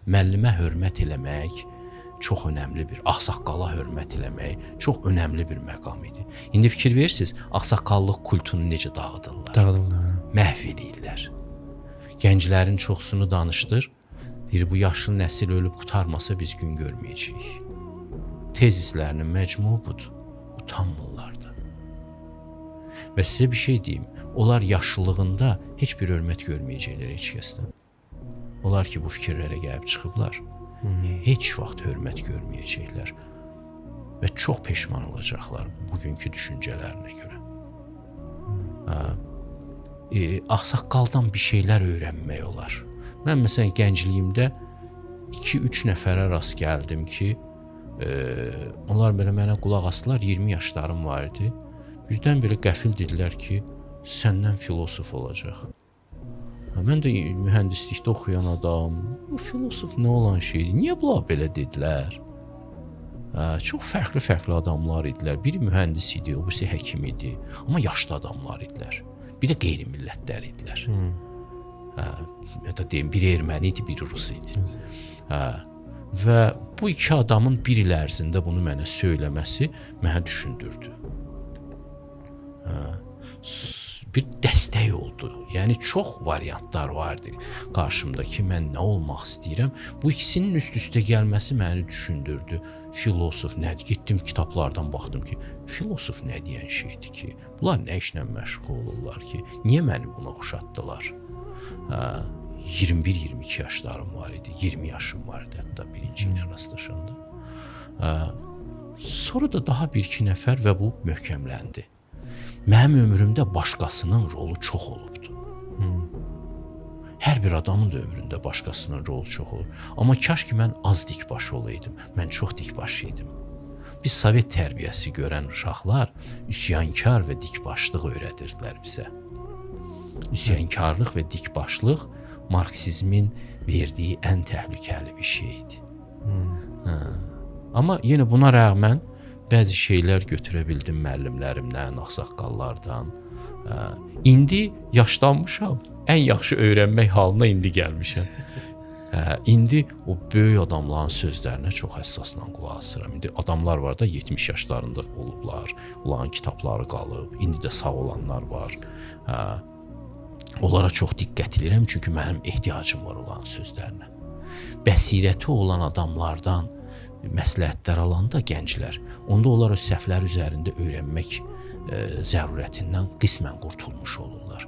müəllimə hörmət eləmək çox önəmli bir, ağsaqqala hörmət eləmək çox önəmli bir məqam idi. İndi fikir verirsiniz, ağsaqqallıq kultunu necə dağıdırlar? Dağıdırlar. Məhv edirlər. Gənclərin çoxsunu danışdır. Bu yaşlı nəsil ölüb qurtarmasa biz gün görməyəcəyik. Tezislərinin məcmuu budur. Utanmırlar da. Və sizə bir şey deyim. Onlar yaşlılığında heç bir hörmət görməyəcəklər heç kəsdən. Onlar ki, bu fikirlərə gəlib çıxıblar, heç vaxt hörmət görməyəcəklər və çox peşman olacaqlar bugünkü düşüncələrinə görə. Ağsaqqaldan bir şeylər öyrənmək olar. Mən məsələn gəncliyimdə 2-3 nəfərə rast gəldim ki, onlar belə mənə qulaq asdılar, 20 yaşlarım var idi. Birdən belə qəfil dedilər ki, səndən filosof olacaq. Mən də mühəndislikdə oxuyan adam, bu filosof nə olan şeydir? Niyə bunlar belə dedilər? Çox fərqli adamlar idilər. Biri mühəndis idi, o birisi həkim idi. Amma yaşlı adamlar idilər. Bir də qeyri-millətlər idilər. Ya da deyim, biri erməni idi, biri rus idi. Və bu iki adamın bir il ərzində bunu mənə söyləməsi mənə düşündürdü. Bir dəstək oldu. Yəni çox variantlar vardı qarşımda ki, mən nə olmaq istəyirəm. Bu ikisinin üst-üstə gəlməsi məni düşündürdü. Filosof nədir? Getdim kitablardan baxdım ki, filosof nə deyən şeydir ki, bunlar nə işlə məşğul olurlar ki, niyə məni buna oxşatdılar? 21-22 yaşlarım var idi, 20 yaşım var idi hətta birinci ilə rastlaşanda. Sonra da daha bir-iki nəfər və bu möhkəmləndi. Mənim ömrümdə başqasının rolu çox olubdu. Hər bir adamın da ömründə başqasının rolu çox olur. Amma kaş ki, mən az dikbaş olaydım. Mən çox dikbaş idim. Biz Sovet tərbiyəsi görən uşaqlar üsyankar və dikbaşlıq öyrədirdilər bizə. Üsyankarlıq və dikbaşlıq Marksizmin verdiyi ən təhlükəli bir şeydir. Amma yenə buna rəğmən bəzi şeylər götürə bildim müəllimlərimdən, ağsaqqallardan. İndi yaşlanmışam, ən yaxşı öyrənmək halına indi gəlmişəm. İndi o böyük adamların sözlərinə çox həssasla qulaq asıram. İndi adamlar var da 70 yaşlarında olublar, onların kitabları qalıb, indi də sağ olanlar var. Onlara çox diqqət edirəm, çünki mənim ehtiyacım var onların sözlərinə. Bəsirəti olan adamlardan məsləhətlər alanda gənclər, onda onlar öz səhvləri üzərində öyrənmək zərurətindən qismən qurtulmuş olurlar.